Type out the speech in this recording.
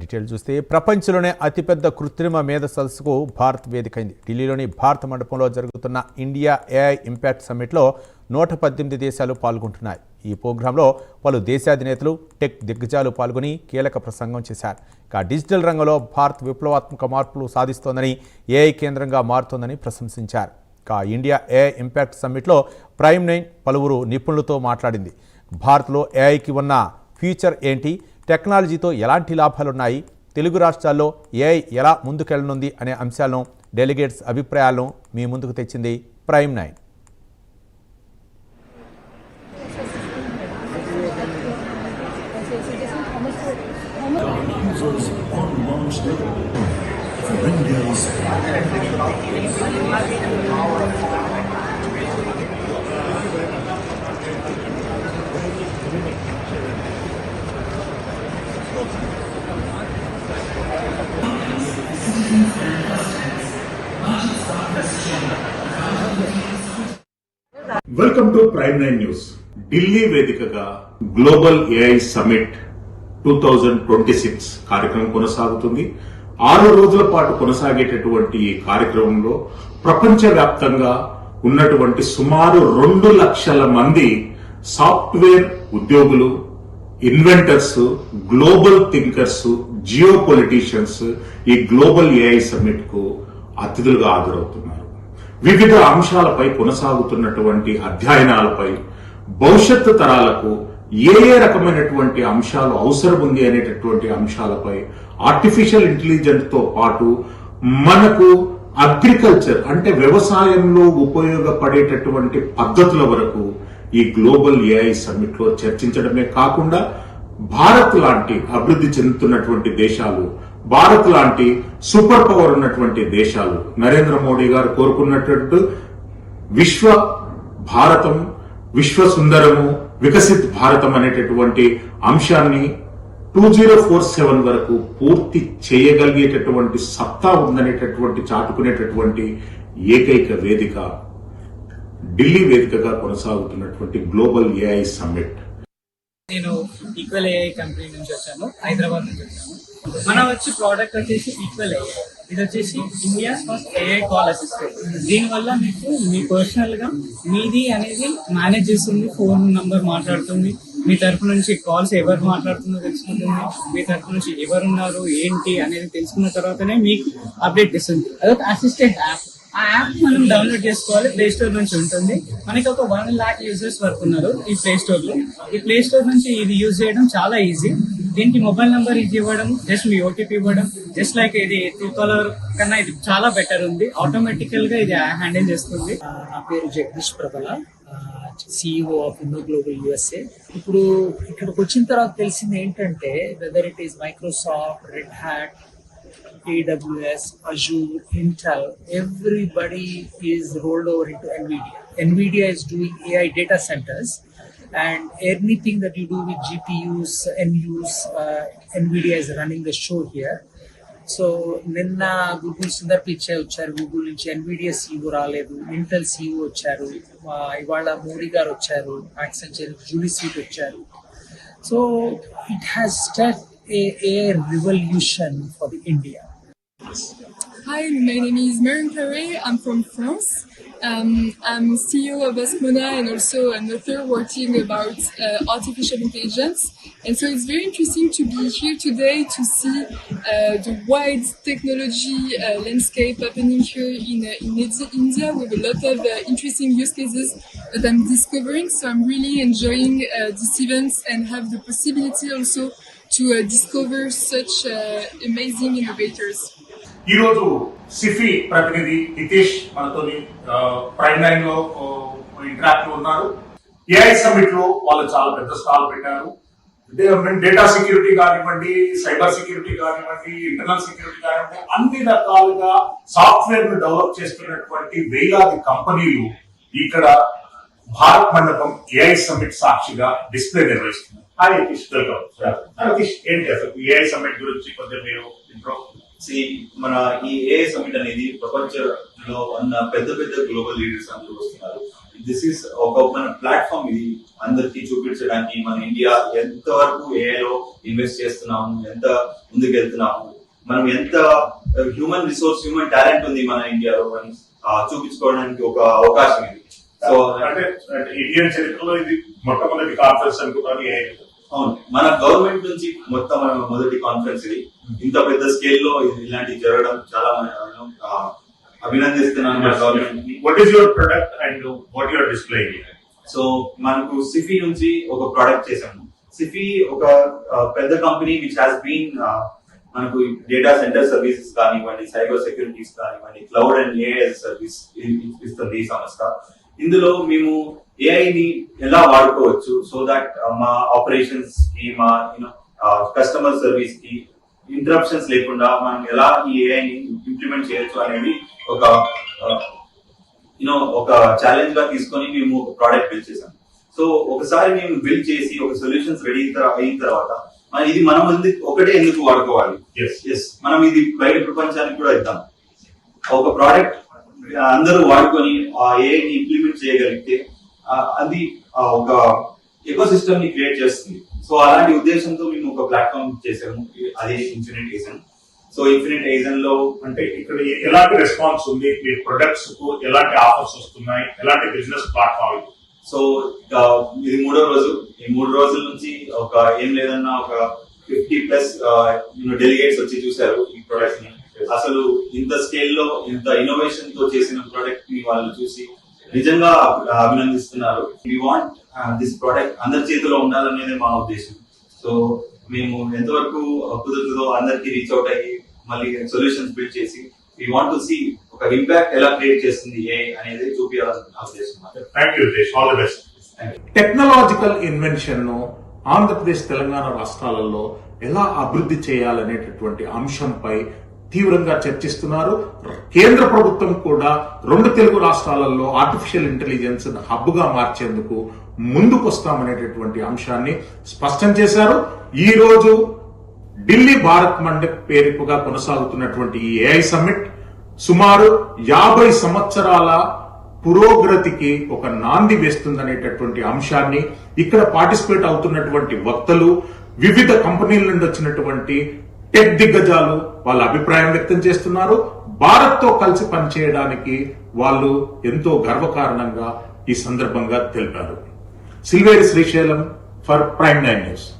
Detail చూస్తే ప్రపంచంలోనే అతిపెద్ద కృత్రిమ మేధ సదస్సుకు భారత్ వేదికైంది. ఢిల్లీలోని భారత మండపంలో జరుగుతున్న ఇండియా ఏఐ ఇంపాక్ట్ సమ్మిట్లో 118 దేశాలు పాల్గొంటున్నాయి. ఈ ప్రోగ్రాంలో పలు దేశాధినేతలు, టెక్ దిగ్గజాలు పాల్గొని కీలక ప్రసంగం చేశారు. డిజిటల్ రంగంలో భారత్ విప్లవాత్మక మార్పులు సాధిస్తోందని, ఏఐ కేంద్రంగా మారుతోందని ప్రశంసించారు. ఇండియా ఏఐ ఇంపాక్ట్ సమ్మిట్లో ప్రైమ్9 పలువురు నిపుణులతో మాట్లాడింది. భారత్లో ఏఐకి ఉన్న ఫ్యూచర్ ఏంటి, టెక్నాలజీతో ఎలాంటి లాభాలున్నాయి, తెలుగు రాష్ట్రాల్లో ఏఐ ఎలా ముందుకెళ్లనుంది అనే అంశాలను, డెలిగేట్స్ అభిప్రాయాలను మీ ముందుకు తెచ్చింది Prime9. Welcome to Prime9 news. Delhi వేదికగా గ్లోబల్ ఏఐ సమిట్ 2026 కార్యక్రమం కొనసాగుతుంది. 6 రోజుల పాటు కొనసాగేటటువంటి ఈ కార్యక్రమంలో ప్రపంచవ్యాప్తంగా ఉన్నటువంటి సుమారు 2 లక్షల మంది సాఫ్ట్వేర్ ఉద్యోగులు, inventors, global thinkers, geopoliticians ఈ గ్లోబల్ ఏఐ సమిట్ కు అతిథులుగా హాజరవుతున్నారు. వివిధ అంశాలపై కొనసాగుతున్నటువంటి అధ్యయనాలపై, భవిష్యత్తు తరాలకు ఏ రకమైనటువంటి అంశాలు అవసరం ఉంది అనేటటువంటి అంశాలపై, ఆర్టిఫిషియల్ ఇంటెలిజెన్స్ తో పాటు మనకు అగ్రికల్చర్ అంటే వ్యవసాయంలో ఉపయోగపడేటటువంటి పద్ధతుల వరకు ఈ గ్లోబల్ ఏఐ సమ్మిట్ లో చర్చించడమే కాకుండా, భారత్ లాంటి అభివృద్ధి చెందుతున్నటువంటి దేశాలు, భారత్ లాంటి సూపర్ పవర్ ఉన్నటువంటి దేశాలు, నరేంద్ర మోడీ గారు కోరుకున్నట్టు విశ్వ భారతం, విశ్వ సుందరము, వికసిత్ భారతం అనేటటువంటి అంశాన్ని 2047 వరకు పూర్తి చేయగలిగేటటువంటి సత్తా ఉందనేటటువంటి చాటుకునేటటువంటి ఏకైక వేదిక ఢిల్లీ వేదికగా కొనసాగుతున్నటువంటి గ్లోబల్ ఏఐ సమ్మిట్. నేను ఈక్వల్ ఏఐ కంపెనీ నుంచి వచ్చాను, హైదరాబాద్ నుంచి వచ్చాను. మన ప్రోడక్ట్ వచ్చేసి ఈక్వల్ ఏఐ. ఇది వచ్చేసి India first AI call assistant. దీనివల్ల మీకు మీ పర్సనల్ గా మీది అనేది మేనేజ్ చేస్తుంది. ఫోన్ నంబర్ మాట్లాడుతుంది, మీ తరఫు నుంచి కాల్స్ ఎవరు మాట్లాడుతుందో తెలుసుకుంటుంది, మీ తరఫు నుంచి ఎవరున్నారు ఏంటి అనేది తెలుసుకున్న తర్వాతనే మీకు అప్డేట్ ఇస్తుంది. అదొక అసిస్టెంట్ యాప్. ఆ యాప్ మనం డౌన్లోడ్ చేసుకోవాలి, ప్లే స్టోర్ నుంచి ఉంటుంది. మనకి ఒక 1 lakh యూజర్స్ వరకు ఉన్నారు ఈ ప్లే స్టోర్ లో. ఈ ప్లే స్టోర్ నుంచి ఇది యూజ్ చేయడం చాలా ఈజీ. దీనికి మొబైల్ నంబర్ ఇది ఇవ్వడం, జస్ట్ మీ ఓటీపీ ఇవ్వడం, జస్ట్ లైక్ ఇది ట్రూ కాలర్ కన్నా ఇది చాలా బెటర్ ఉంది. ఆటోమేటికల్ గా ఇది హ్యాండిల్ చేస్తుంది. నా పేరు Jagadish Prabala, CEO of Inno Global USA. ఇప్పుడు ఇక్కడికి వచ్చిన తర్వాత తెలిసింది ఏంటంటే, whether it is Microsoft, Red Hat, AWS, Azure, Intel, everybody is rolled over into NVIDIA. NVIDIA is doing AI data centers, and anything that you do with GPUs, NUs, NVIDIA is running the show here. So, నిన్న Google Sundar Pichai వచ్చారు, Google నుంచి NVIDIA CEO రాలేదు, Intel CEO వచ్చారు, ఇవాళ మోడీ గారు వచ్చారు, Accenture Julie sweet వచ్చారు. So, it has started a revolution for the India. Hi, my name is Marion Carré. I'm from France. I'm CEO of Asmona and also an author working about artificial intelligence. And so it's very interesting to be here today to see the wide technology landscape happening here in India with a lot of interesting use cases that I'm discovering. So I'm really enjoying this event and have the possibility also to discover such amazing innovators. ఈ రోజు Sify ప్రతినిధి నితీష్ మనతో ప్రైమ్9 లో interact ఉన్నారు. AI summit లో వాళ్ళు చాలా పెద్ద స్టాల్ పెట్టారు. డేటా సెక్యూరిటీ కానివ్వండి, సైబర్ సెక్యూరిటీ కానివ్వండి, ఇంటర్నల్ సెక్యూరిటీ కానివ్వండి, అన్ని రకాలుగా సాఫ్ట్వేర్ ను డెవలప్ చేస్తున్నటువంటి వేలాది కంపెనీలు ఇక్కడ భారత్ మండపం ఏఐ సమిట్ సాక్షిగా డిస్ప్లే నిర్వహిస్తున్నారు. Hi Nitish, welcome. నితీష్, ఏంటి అసలు ఏఐ సమిట్ గురించి కొంచెం మీరు ఇంట్రో. మన ఈ ఏఐ సమిట్ అనేది ప్రపంచంలో ఉన్న పెద్ద పెద్ద గ్లోబల్ లీడర్స్ అందరూ వస్తున్నారు. దిస్ ఇస్ ఒక మన ప్లాట్ఫామ్, ఇది అందరికి చూపించడానికి మన ఇండియా ఎంతవరకు ఏఐలో ఇన్వెస్ట్ చేస్తున్నాము, ఎంత ముందుకు వెళ్తున్నాము, మనం ఎంత హ్యూమన్ రిసోర్స్, హ్యూమన్ టాలెంట్ ఉంది మన ఇండియాలో అని చూపించుకోవడానికి ఒక అవకాశం ఇది. సో అంటే ఇండియన్ చరిత్రలో ఇది మొట్టమొదటి కాన్ఫరెన్స్ అనుకుంటాను AI. అవును, మన గవర్నమెంట్ నుంచి మొత్తం మొదటి కాన్ఫరెన్స్ ఇది. ఇంత పెద్ద స్కేల్ లో ఇలాంటివి జరగడం చాలా అభినందిస్తున్నాను మన గవర్నమెంట్ ని. What is your product and what your displaying? So మనకు సిఫీ నుంచి ఒక ప్రోడక్ట్ చేసాము. సిఫీ ఒక పెద్ద కంపెనీ విచ్ హాస్ బీన్ మనకు డేటా సెంటర్ సర్వీసెస్ కానివ్వండి, సైబర్ సెక్యూరిటీస్ కానివ్వండి, క్లౌడ్ అండ్ ఏఐ సర్వీస్ ఇస్తుంది ఈ సంస్థ. ఇందులో మేము ఏఐని ఎలా వాడుకోవచ్చు సో దట్ మా ఆపరేషన్స్ కి, మా కస్టమర్ సర్వీస్ కి ఇంటరప్షన్స్ లేకుండా మనం ఎలా ఈ ఏఐని ఇంప్లిమెంట్ చేయొచ్చు అనేది ఒక ఛాలెంజ్ గా తీసుకొని మేము ఒక ప్రోడక్ట్ బిల్డ్ చేసాం. సో ఒకసారి మేము బిల్డ్ చేసి ఒక సొల్యూషన్స్ రెడీ అయిన తర్వాత ఇది మనం ఒకటే ఎందుకు వాడుకోవాలి, మనం ఇది బయట ప్రపంచానికి కూడా ఇద్దాం. ఒక ప్రోడక్ట్ అందరూ వాడుకొని ఆ ఏఐని ఇంప్లిమెంట్ చేయగలిగితే అది ఒక ఎకో సిస్టమ్ ని క్రియేట్ చేస్తుంది. సో అలాంటి ఉద్దేశంతో మేము ఒక ప్లాట్ఫామ్ చేసాము, అదే infinite agent. So infinite agent లో అంటే ఇక్కడ ఎలాంటి రెస్పాన్స్ ఉంది, మీ ప్రొడక్ట్స్ కు ఎలాంటి ఆఫర్స్ వస్తున్నాయి, ఎలాంటి బిజినెస్ ప్లాట్ఫామ్? సో ఇది 3వ రోజు. ఈ 3 రోజుల నుంచి ఒక ఏం లేదన్నా ఒక 50+ డెలిగేట్స్ వచ్చి చూశారు ఈ ప్రొడక్ట్ ని. అసలు ఇంత స్కేల్ లో ఇంత ఇన్నోవేషన్ తో చేసిన ప్రొడక్ట్ ని వాళ్ళు చూసి నిజంగా అభినందిస్తున్నారు. వి వాంట్ దిస్ ప్రొడక్ట్ అందరి చేతిలో ఉండాలనేది మా ఉద్దేశం. సో మేము ఎంతవరకు కుదురుతుందో అందరికి రీచ్ అవుట్ అయ్యి మళ్ళీ సొల్యూషన్స్ బిల్డ్ చేసి వి వాంట్ టు సీ ఒక ఇంపాక్ట్ ఎలా క్రియేట్ చేస్తుంది ఏ అనేది చూపించాలని నా ఉద్దేశం. Thank you Ritesh, all the best. Technological invention ను ఆంధ్రప్రదేశ్, తెలంగాణ రాష్ట్రాలలో ఎలా అభివృద్ధి చేయాలనేటటువంటి అంశంపై తీవ్రంగా చర్చిస్తున్నారు. కేంద్ర ప్రభుత్వం కూడా 2 తెలుగు రాష్ట్రాలలో ఆర్టిఫిషియల్ ఇంటెలిజెన్స్ హబ్ గా మార్చేందుకు ముందుకొస్తామనేటటువంటి అంశాన్ని స్పష్టం చేశారు. ఈ రోజు ఢిల్లీ భారత్ మండప్ పేరుగా కొనసాగుతున్నటువంటి ఈ ఏఐ సమ్మిట్ సుమారు 50 సంవత్సరాల పురోగతికి ఒక నాంది వేస్తుందనేటటువంటి అంశాన్ని ఇక్కడ పార్టిసిపేట్ అవుతున్నటువంటి వక్తలు, వివిధ కంపెనీల నుండి వచ్చినటువంటి టెక్ దిగ్గజాలు వాళ్ళ అభిప్రాయం వ్యక్తం చేస్తున్నారు. భారత్ తో కలిసి పనిచేయడానికి వాళ్ళు ఎంతో గర్వకారణంగా ఈ సందర్భంగా తెలిపారు. Silveri Srisailam for prime 9 news.